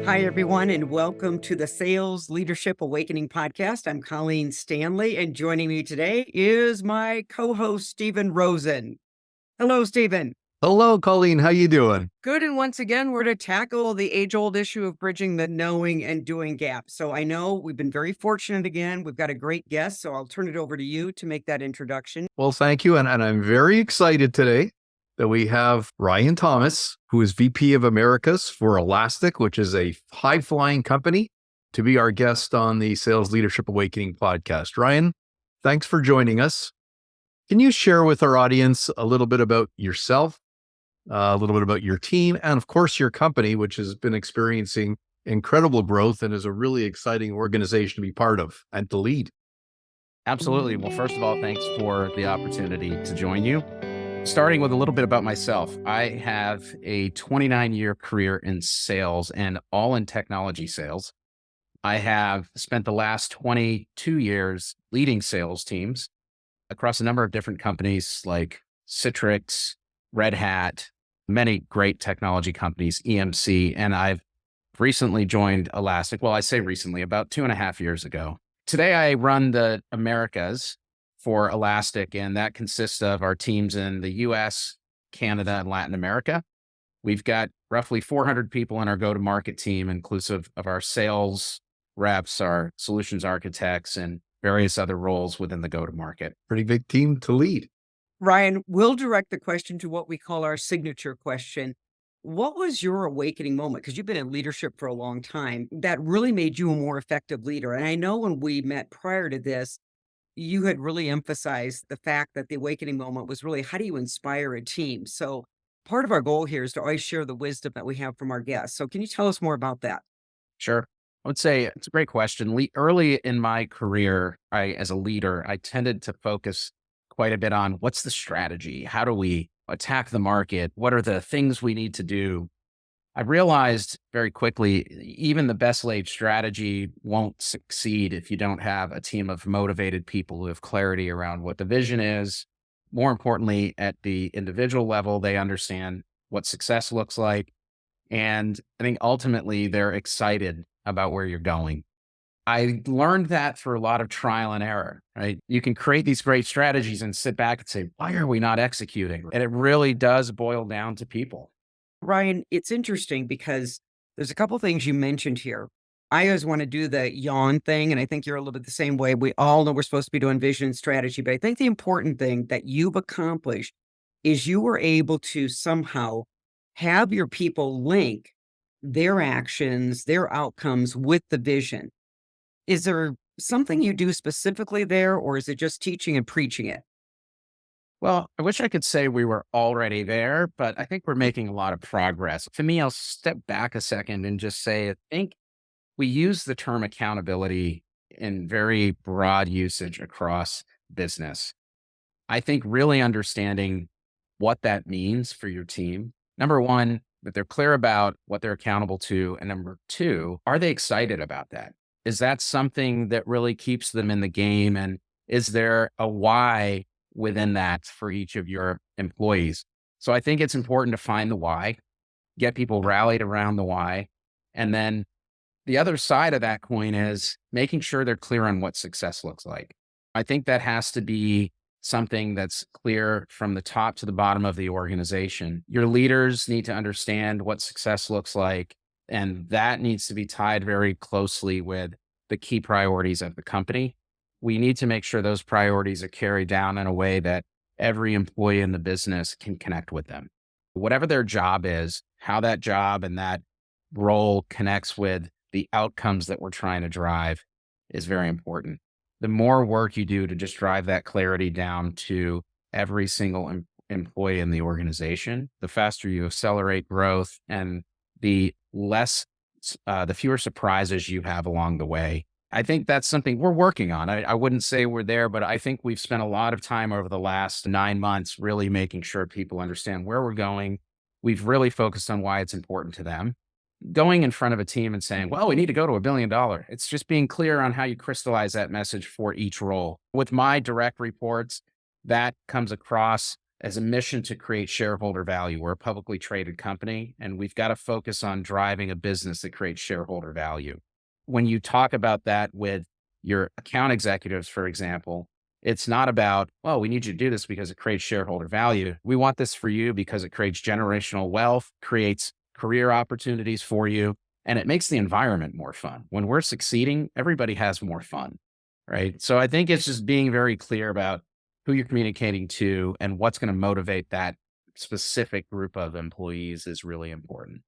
Hi, everyone, and welcome to the Sales Leadership Awakening podcast. I'm Colleen Stanley, and joining me today is my co-host, Steven Rosen. Hello, Steven. Hello, Colleen. How you doing? Good, and once again, we're to tackle the age-old issue of bridging the knowing and doing gap. So I know we've been very fortunate again. We've got a great guest, so I'll turn it over to you to make that introduction. Well, thank you. And I'm very excited today that we have Ryan Thomas, who is VP of Americas for Elastic, which is a high-flying company, to be our guest on the Sales Leadership Awakening podcast. Ryan, thanks for joining us. Can you share with our audience a little bit about yourself, a little bit about your team, and of course, your company, which has been experiencing incredible growth and is a really exciting organization to be part of and to lead? Absolutely. Well, first of all, thanks for the opportunity to join you. Starting with a little bit about myself, I have a 29-year career in sales and all in technology sales. I have spent the last 22 years leading sales teams across a number of different companies like Citrix, Red Hat, many great technology companies, EMC, and I've recently joined Elastic. Well, I say recently, about 2.5 years ago. Today, I run the Americas for Elastic, and that consists of our teams in the US, Canada, and Latin America. We've got roughly 400 people in our go-to-market team, inclusive of our sales reps, our solutions architects, and various other roles within the go-to-market. Pretty big team to lead. Ryan, we'll direct the question to what we call our signature question. What was your awakening moment? Because you've been in leadership for a long time that really made you a more effective leader. And I know when we met prior to this, you had really emphasized the fact that the awakening moment was really how do you inspire a team? So part of our goal here is to always share the wisdom that we have from our guests. So can you tell us more about that? Sure. I would say it's a great question. Early in my career, as a leader, I tended to focus quite a bit on what's the strategy? How do we attack the market? What are the things we need to do? I realized very quickly, even the best laid strategy won't succeed if you don't have a team of motivated people who have clarity around what the vision is. More importantly, at the individual level, they understand what success looks like. And I think ultimately they're excited about where you're going. I learned that through a lot of trial and error, right? You can create these great strategies and sit back and say, why are we not executing? And it really does boil down to people. Ryan, it's interesting because there's a couple things you mentioned here. I always want to do the yawn thing, and I think you're a little bit the same way. We all know we're supposed to be doing vision and strategy, but I think the important thing that you've accomplished is you were able to somehow have your people link their actions, their outcomes with the vision. Is there something you do specifically there, or is it just teaching and preaching it? Well, I wish I could say we were already there, but I think we're making a lot of progress. To me, I'll step back a second and just say, I think we use the term accountability in very broad usage across business. I think really understanding what that means for your team. Number one, that they're clear about what they're accountable to. And number two, are they excited about that? Is that something that really keeps them in the game? And is there a why within that for each of your employees? So I think it's important to find the why, get people rallied around the why. And then the other side of that coin is making sure they're clear on what success looks like. I think that has to be something that's clear from the top to the bottom of the organization. Your leaders need to understand what success looks like, and that needs to be tied very closely with the key priorities of the company. We need to make sure those priorities are carried down in a way that every employee in the business can connect with them. Whatever their job is, how that job and that role connects with the outcomes that we're trying to drive is very important. The more work you do to just drive that clarity down to every single employee in the organization, the faster you accelerate growth and the fewer surprises you have along the way. I think that's something we're working on. I wouldn't say we're there, but I think we've spent a lot of time over the last 9 months really making sure people understand where we're going. We've really focused on why it's important to them. Going in front of a team and saying, well, we need to go to $1 billion. It's just being clear on how you crystallize that message for each role. With my direct reports, that comes across as a mission to create shareholder value. We're a publicly traded company, and we've got to focus on driving a business that creates shareholder value. When you talk about that with your account executives, for example, it's not about, well, we need you to do this because it creates shareholder value. We want this for you because it creates generational wealth, creates career opportunities for you, and it makes the environment more fun. When we're succeeding, everybody has more fun, right? So I think it's just being very clear about who you're communicating to and what's going to motivate that specific group of employees is really important.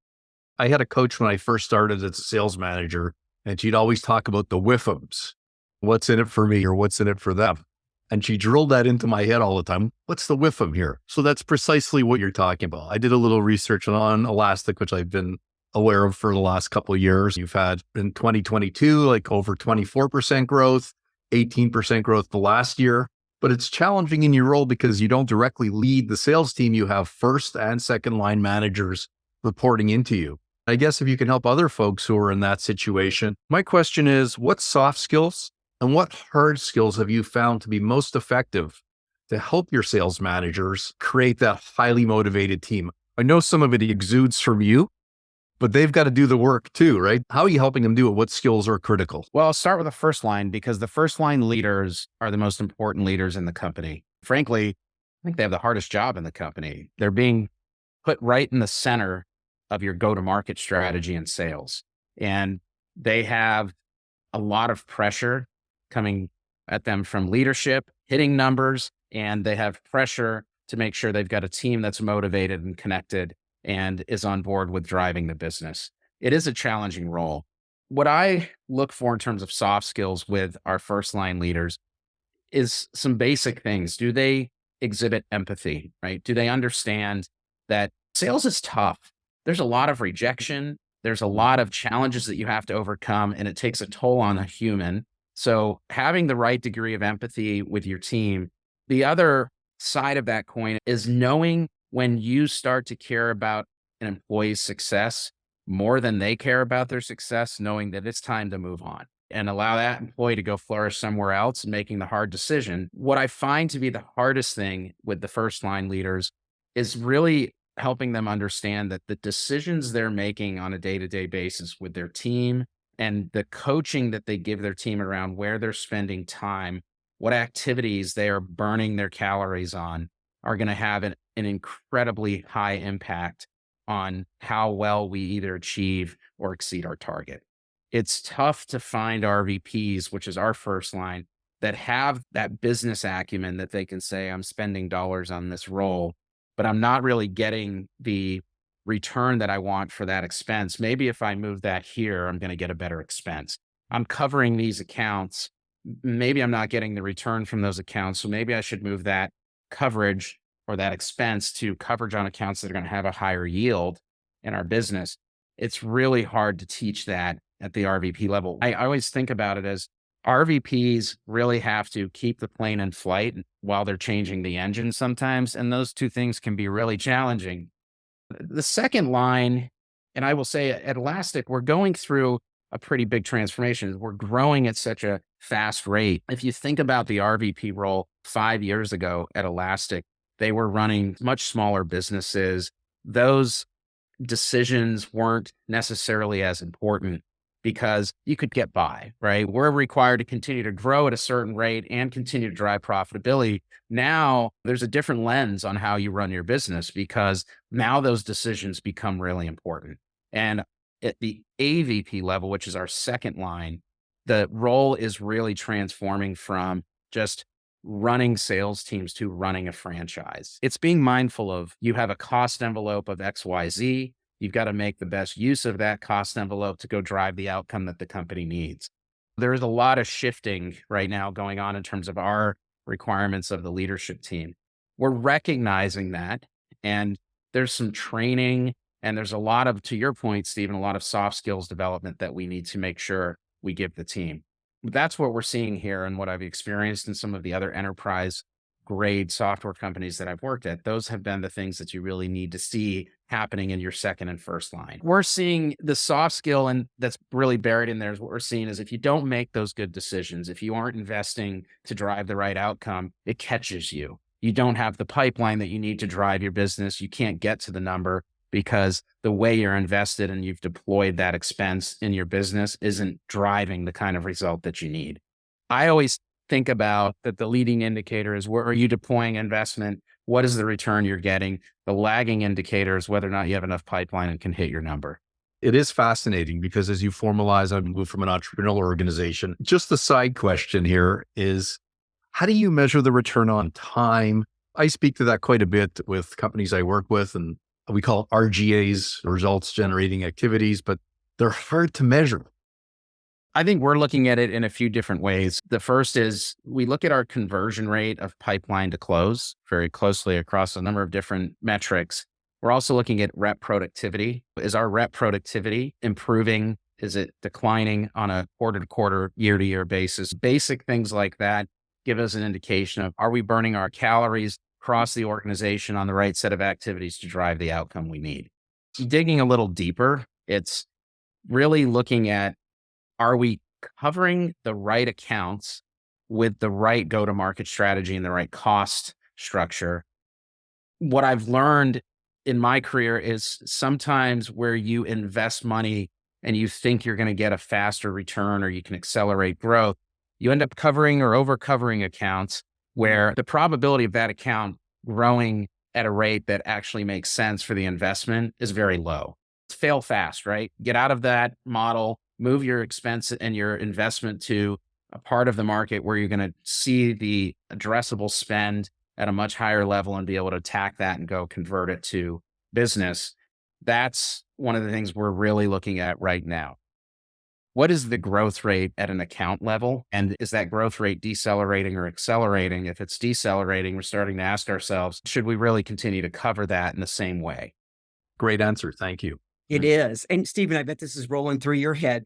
I had a coach when I first started as a sales manager, and she'd always talk about the whiffums. What's in it for me or what's in it for them? And she drilled that into my head all the time. What's the whiffum here? So that's precisely what you're talking about. I did a little research on Elastic, which I've been aware of for the last couple of years. You've had in 2022, like over 24% growth, 18% growth the last year. But it's challenging in your role because you don't directly lead the sales team. You have first and second line managers reporting into you. I guess if you can help other folks who are in that situation, my question is, what soft skills and what hard skills have you found to be most effective to help your sales managers create that highly motivated team? I know some of it exudes from you, but they've got to do the work too, right? How are you helping them do it? What skills are critical? Well, I'll start with the first line because the first line leaders are the most important leaders in the company. Frankly, I think they have the hardest job in the company. They're being put right in the center of your go-to-market strategy and sales. And they have a lot of pressure coming at them from leadership, hitting numbers, and they have pressure to make sure they've got a team that's motivated and connected and is on board with driving the business. It is a challenging role. What I look for in terms of soft skills with our first line leaders is some basic things. Do they exhibit empathy, right? Do they understand that sales is tough? There's a lot of rejection. There's a lot of challenges that you have to overcome, and it takes a toll on a human. So having the right degree of empathy with your team. The other side of that coin is knowing when you start to care about an employee's success more than they care about their success, knowing that it's time to move on and allow that employee to go flourish somewhere else and making the hard decision. What I find to be the hardest thing with the first line leaders is really helping them understand that the decisions they're making on a day-to-day basis with their team and the coaching that they give their team around where they're spending time, what activities they are burning their calories on are going to have an incredibly high impact on how well we either achieve or exceed our target. It's tough to find RVPs, which is our first line, that have that business acumen that they can say, I'm spending dollars on this role, but I'm not really getting the return that I want for that expense. Maybe if I move that here, I'm going to get a better expense. I'm covering these accounts. Maybe I'm not getting the return from those accounts. So maybe I should move that coverage or that expense to coverage on accounts that are going to have a higher yield in our business. It's really hard to teach that at the RVP level. I always think about it as RVPs really have to keep the plane in flight while they're changing the engine sometimes. And those two things can be really challenging. The second line, and I will say at Elastic, we're going through a pretty big transformation. We're growing at such a fast rate. If you think about the RVP role 5 years ago at Elastic, they were running much smaller businesses. Those decisions weren't necessarily as important because you could get by, right? We're required to continue to grow at a certain rate and continue to drive profitability. Now there's a different lens on how you run your business because now those decisions become really important. And at the AVP level, which is our second line, the role is really transforming from just running sales teams to running a franchise. It's being mindful of you have a cost envelope of XYZ. You've got to make the best use of that cost envelope to go drive the outcome that the company needs. There's a lot of shifting right now going on in terms of our requirements of the leadership team. We're recognizing that, and there's some training, and there's a lot of, to your point, Steven, a lot of soft skills development that we need to make sure we give the team. That's what we're seeing here and what I've experienced in some of the other enterprise grade software companies that I've worked at. Those have been the things that you really need to see happening in your second and first line. We're seeing the soft skill, and that's really buried in there is what we're seeing is if you don't make those good decisions, if you aren't investing to drive the right outcome, it catches you. you don't have the pipeline that you need to drive your business. You can't get to the number because the way you're invested and you've deployed that expense in your business isn't driving the kind of result that you need. I always think about that the leading indicator is where are you deploying investment? What is the return you're getting? The lagging indicator is whether or not you have enough pipeline and can hit your number. It is fascinating because as you formalize and move from an entrepreneurial organization, just the side question here is, how do you measure the return on time? I speak to that quite a bit with companies I work with, and we call RGAs, results generating activities, but they're hard to measure. I think we're looking at it in a few different ways. The first is we look at our conversion rate of pipeline to close very closely across a number of different metrics. We're also looking at rep productivity. Is our rep productivity improving? Is it declining on a quarter to quarter, year to year basis? Basic things like that give us an indication of, are we burning our calories across the organization on the right set of activities to drive the outcome we need? Digging a little deeper, it's really looking at, are we covering the right accounts with the right go-to-market strategy and the right cost structure? What I've learned in my career is sometimes where you invest money and you think you're going to get a faster return or you can accelerate growth, you end up covering or over covering accounts where the probability of that account growing at a rate that actually makes sense for the investment is very low. It's fail fast, right? Get out of that model, move your expense and your investment to a part of the market where you're going to see the addressable spend at a much higher level and be able to attack that and go convert it to business. That's one of the things we're really looking at right now. What is the growth rate at an account level? And is that growth rate decelerating or accelerating? If it's decelerating, we're starting to ask ourselves, should we really continue to cover that in the same way? Great answer. Thank you. It is. And Stephen, I bet this is rolling through your head.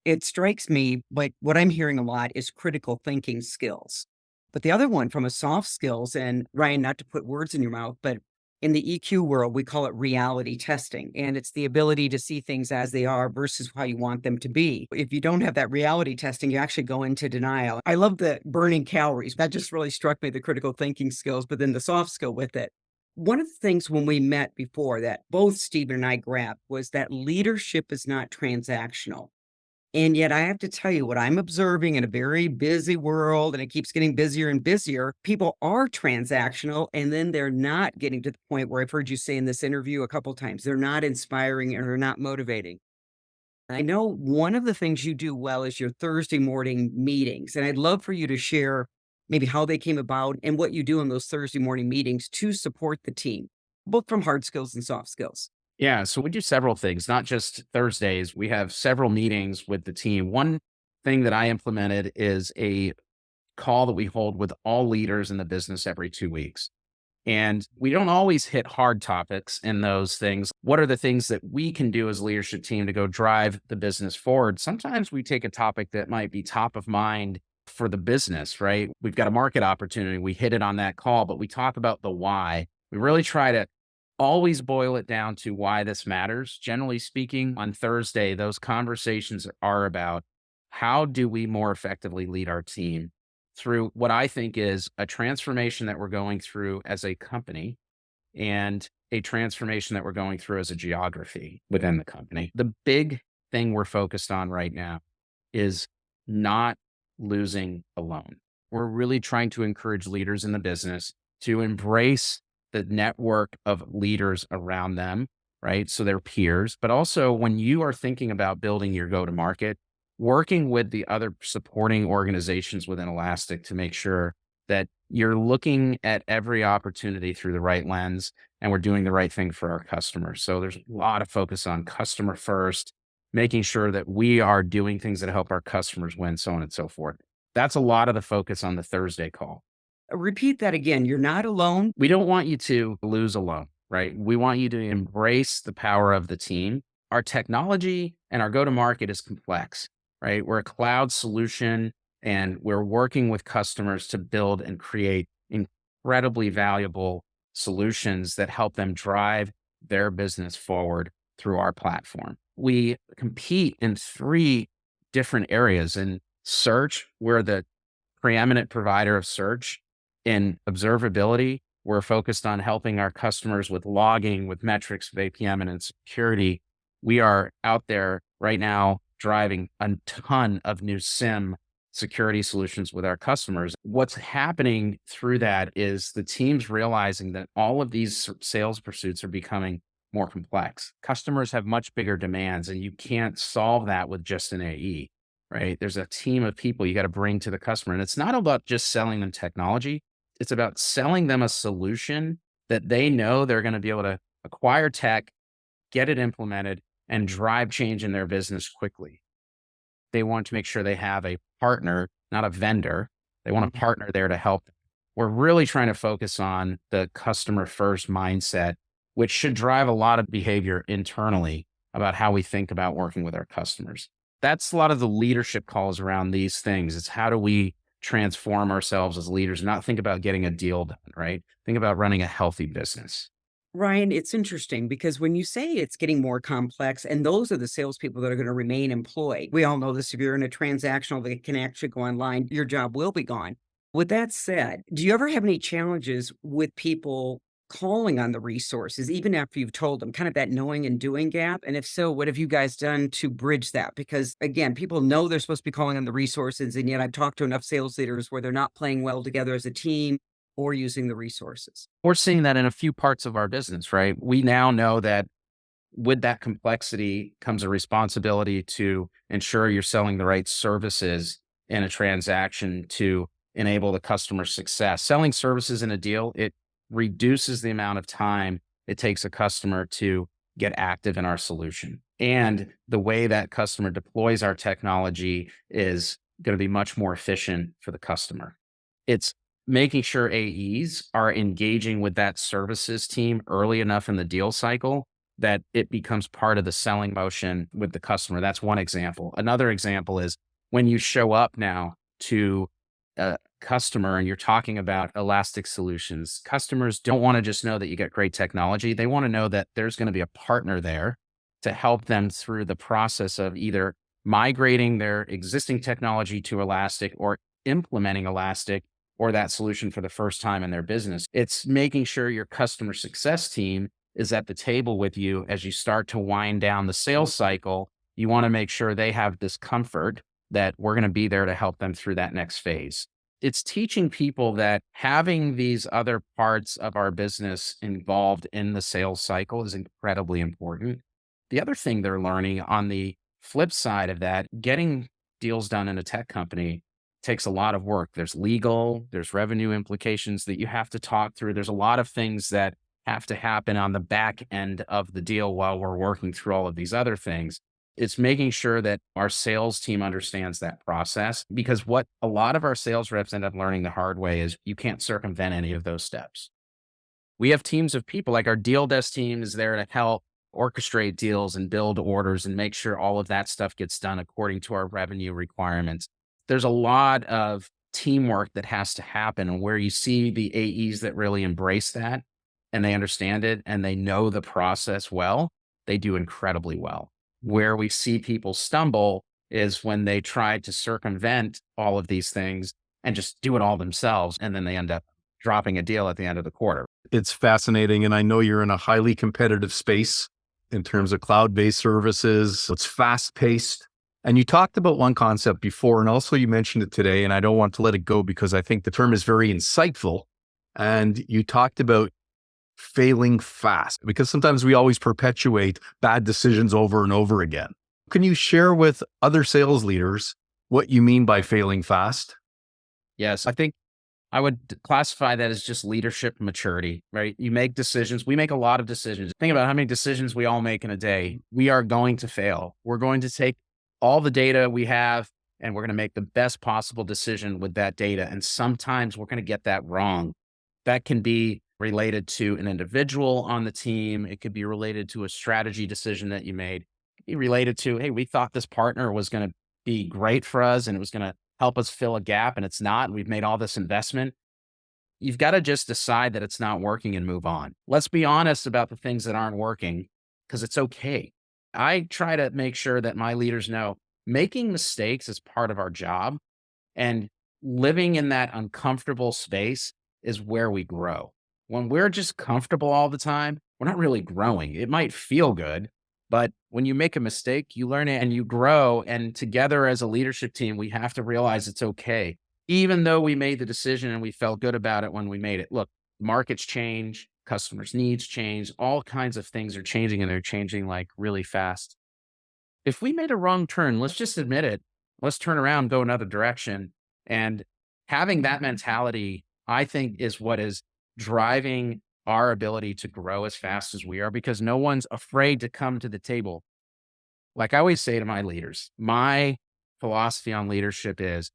It strikes me like what I'm hearing a lot is critical thinking skills. But the other one from a soft skills, and Ryan, not to put words in your mouth, but in the EQ world, we call it reality testing. And it's the ability to see things as they are versus how you want them to be. If you don't have that reality testing, you actually go into denial. I love the burning calories. That just really struck me, the critical thinking skills, but then the soft skill with it. One of the things when we met before that both Stephen and I grabbed was that leadership is not transactional. And yet I have to tell you what I'm observing in a very busy world, and it keeps getting busier and busier. People are transactional, and then they're not getting to the point where I've heard you say in this interview a couple times, they're not inspiring and they're not motivating. I know one of the things you do well is your Thursday morning meetings, and I'd love for you to share maybe how they came about and what you do in those Thursday morning meetings to support the team, both from hard skills and soft skills. Yeah, so we do several things, not just Thursdays. We have several meetings with the team. One thing that I implemented is a call that we hold with all leaders in the business every 2 weeks. And we don't always hit hard topics in those things. What are the things that we can do as a leadership team to go drive the business forward? Sometimes we take a topic that might be top of mind for the business, right? We've got a market opportunity. We hit it on that call, but we talk about the why. We really try to always boil it down to why this matters. Generally speaking, on Thursday, those conversations are about how do we more effectively lead our team through what I think is a transformation that we're going through as a company and a transformation that we're going through as a geography within the company. The big thing we're focused on right now is not losing alone. We're really trying to encourage leaders in the business to embrace the network of leaders around them, right? So they're peers, but also when you are thinking about building your go-to-market, working with the other supporting organizations within Elastic to make sure that you're looking at every opportunity through the right lens and we're doing the right thing for our customers. So there's a lot of focus on customer first, making sure that we are doing things that help our customers win, so on and so forth. That's a lot of the focus on the Thursday call. Repeat that again. You're not alone. We don't want you to lose alone, right? We want you to embrace the power of the team. Our technology and our go-to-market is complex, right? We're a cloud solution and we're working with customers to build and create incredibly valuable solutions that help them drive their business forward through our platform. We compete in 3 different areas. In search, we're the preeminent provider of search In observability, we're focused on helping our customers with logging, with metrics, with APM, and in security. We are out there right now driving a ton of new SIM security solutions with our customers. What's happening through that is the team's realizing that all of these sales pursuits are becoming more complex. Customers have much bigger demands, and you can't solve that with just an AE, right? There's a team of people you got to bring to the customer. And it's not about just selling them technology, it's about selling them a solution that they know they're going to be able to acquire tech, get it implemented, and drive change in their business quickly. They want to make sure they have a partner, not a vendor. They want a partner there to help them. We're really trying to focus on the customer first mindset, which should drive a lot of behavior internally about how we think about working with our customers. That's a lot of the leadership calls around these things. It's how do we transform ourselves as leaders, not think about getting a deal done, right? Think about running a healthy business. Ryan, it's interesting because when you say it's getting more complex, and those are the salespeople that are going to remain employed. We all know this. If you're in a transactional that can actually go online, your job will be gone. With that said, do you ever have any challenges with people calling on the resources, even after you've told them, kind of that knowing and doing gap? And if so, what have you guys done to bridge that? Because again, people know they're supposed to be calling on the resources, and yet I've talked to enough sales leaders where they're not playing well together as a team or using the resources. We're seeing that in a few parts of our business, right? We now know that with that complexity comes a responsibility to ensure you're selling the right services in a transaction to enable the customer success. Selling services in a deal, it reduces the amount of time it takes a customer to get active in our solution. And the way that customer deploys our technology is going to be much more efficient for the customer. It's making sure AEs are engaging with that services team early enough in the deal cycle that it becomes part of the selling motion with the customer. That's one example. Another example is when you show up now to a customer and you're talking about elastic solutions, customers don't want to just know that you got great technology. They want to know that there's going to be a partner there to help them through the process of either migrating their existing technology to Elastic or implementing Elastic or that solution for the first time in their business. It's making sure your customer success team is at the table with you as you start to wind down the sales cycle. You want to make sure they have this comfort that we're going to be there to help them through that next phase. It's teaching people that having these other parts of our business involved in the sales cycle is incredibly important. The other thing they're learning on the flip side of that, getting deals done in a tech company takes a lot of work. There's legal, there's revenue implications that you have to talk through. There's a lot of things that have to happen on the back end of the deal while we're working through all of these other things. It's making sure that our sales team understands that process, because what a lot of our sales reps end up learning the hard way is you can't circumvent any of those steps. We have teams of people, like our deal desk team is there to help orchestrate deals and build orders and make sure all of that stuff gets done according to our revenue requirements. There's a lot of teamwork that has to happen, and where you see the AEs that really embrace that and they understand it and they know the process well, they do incredibly well. Where we see people stumble is when they try to circumvent all of these things and just do it all themselves, and then they end up dropping a deal at the end of the quarter. It's fascinating. And I know you're in a highly competitive space in terms of cloud-based services. It's fast-paced. And you talked about one concept before, and also you mentioned it today, and I don't want to let it go because I think the term is very insightful. And you talked about failing fast, because sometimes we always perpetuate bad decisions over and over again. Can you share with other sales leaders what you mean by failing fast? Yes, I think I would classify that as just leadership maturity, right? You make decisions. We make a lot of decisions. Think about how many decisions we all make in a day. We are going to fail. We're going to take all the data we have and we're going to make the best possible decision with that data. And sometimes we're going to get that wrong. That can be related to an individual on the team. It could be related to a strategy decision that you made. It could be related to, hey, we thought this partner was going to be great for us and it was going to help us fill a gap, and it's not. We've made all this investment. You've got to just decide that it's not working and move on. Let's be honest about the things that aren't working, because it's okay. I try to make sure that my leaders know making mistakes is part of our job, and living in that uncomfortable space is where we grow. When we're just comfortable all the time, we're not really growing. It might feel good, but when you make a mistake, you learn it and you grow. And together as a leadership team, we have to realize it's okay. Even though we made the decision and we felt good about it when we made it. Look, markets change, customers' needs change, all kinds of things are changing and they're changing like really fast. If we made a wrong turn, let's just admit it. Let's turn around, go another direction. And having that mentality, I think, is what is driving our ability to grow as fast as we are because no one's afraid to come to the table. Like I always say to my leaders, my philosophy on leadership is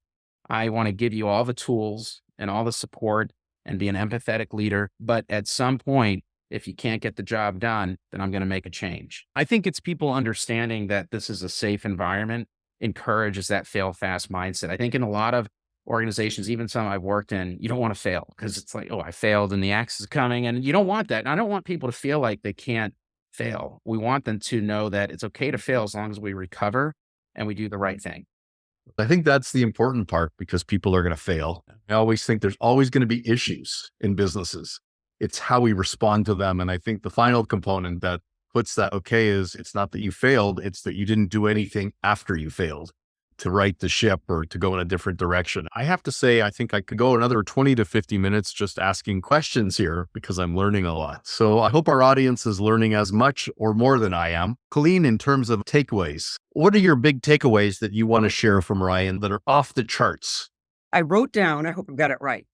I want to give you all the tools and all the support and be an empathetic leader. But at some point, if you can't get the job done, then I'm going to make a change. I think it's people understanding that this is a safe environment encourages that fail fast mindset. I think in a lot of organizations, even some I've worked in, you don't want to fail because it's like, oh, I failed and the axe is coming. And you don't want that. And I don't want people to feel like they can't fail. We want them to know that it's okay to fail as long as we recover and we do the right thing. I think that's the important part because people are going to fail. I always think there's always going to be issues in businesses. It's how we respond to them. And I think the final component that puts that okay is it's not that you failed, it's that you didn't do anything after you failed to right the ship or to go in a different direction. I have to say, I think I could go another 20 to 50 minutes just asking questions here because I'm learning a lot. So I hope our audience is learning as much or more than I am. Colleen, in terms of takeaways, what are your big takeaways that you want to share from Ryan that are off the charts? I wrote down, I hope I've got it right.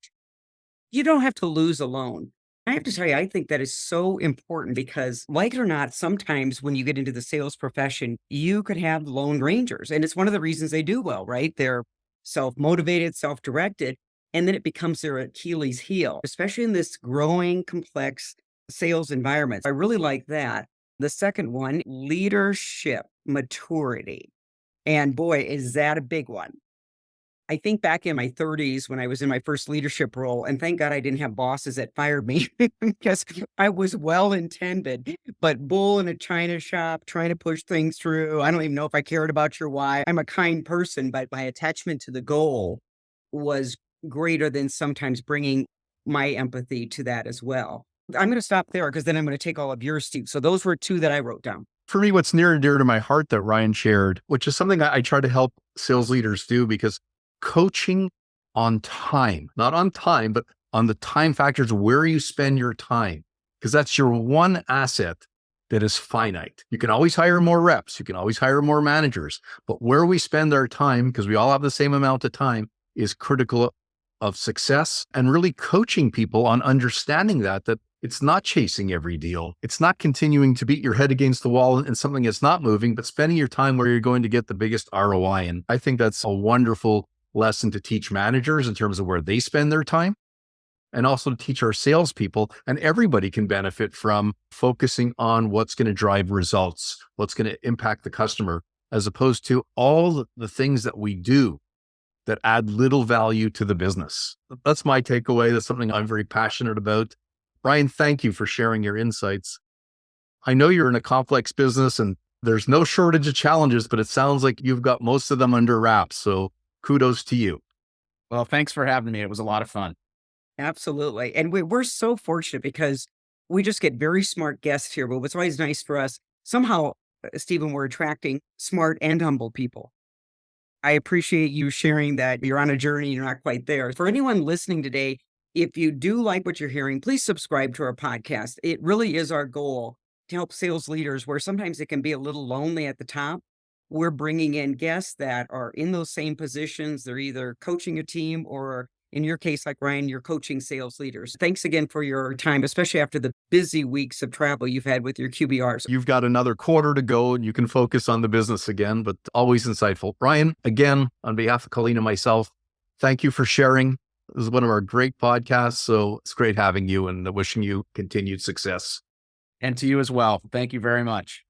You don't have to lose alone. I have to tell you, I think that is so important because, like it or not, sometimes when you get into the sales profession, you could have lone rangers. And it's one of the reasons they do well, right? They're self-motivated, self-directed, and then it becomes their Achilles heel, especially in this growing, complex sales environment. I really like that. The second one, leadership maturity. And boy, is that a big one. I think back in my 30s when I was in my first leadership role, and thank God I didn't have bosses that fired me because I was well intended, but bull in a china shop trying to push things through. I don't even know if I cared about your why. I'm a kind person, but my attachment to the goal was greater than sometimes bringing my empathy to that as well. I'm going to stop there because then I'm going to take all of yours, Steve. So those were two that I wrote down. For me, what's near and dear to my heart that Ryan shared, which is something I try to help sales leaders do because coaching on time, not on time, but on the time factors where you spend your time, because that's your one asset that is finite. You can always hire more reps. You can always hire more managers, but where we spend our time, because we all have the same amount of time, is critical of success and really coaching people on understanding that it's not chasing every deal. It's not continuing to beat your head against the wall and something that's not moving, but spending your time where you're going to get the biggest ROI. And I think that's a wonderful lesson to teach managers in terms of where they spend their time and also to teach our salespeople. And everybody can benefit from focusing on what's going to drive results, what's going to impact the customer, as opposed to all the things that we do that add little value to the business. That's my takeaway. That's something I'm very passionate about. Ryan, thank you for sharing your insights. I know you're in a complex business and there's no shortage of challenges, but it sounds like you've got most of them under wraps. So kudos to you. Well, thanks for having me. It was a lot of fun. Absolutely. And we're so fortunate because we just get very smart guests here. But what's always nice for us, somehow, Stephen, we're attracting smart and humble people. I appreciate you sharing that you're on a journey, you're not quite there. For anyone listening today, if you do like what you're hearing, please subscribe to our podcast. It really is our goal to help sales leaders where sometimes it can be a little lonely at the top. We're bringing in guests that are in those same positions. They're either coaching a team or, in your case, like Ryan, you're coaching sales leaders. Thanks again for your time, especially after the busy weeks of travel you've had with your QBRs. You've got another quarter to go and you can focus on the business again, but always insightful. Ryan, again, on behalf of Colleen and myself, thank you for sharing. This is one of our great podcasts. So it's great having you and wishing you continued success. And to you as well. Thank you very much.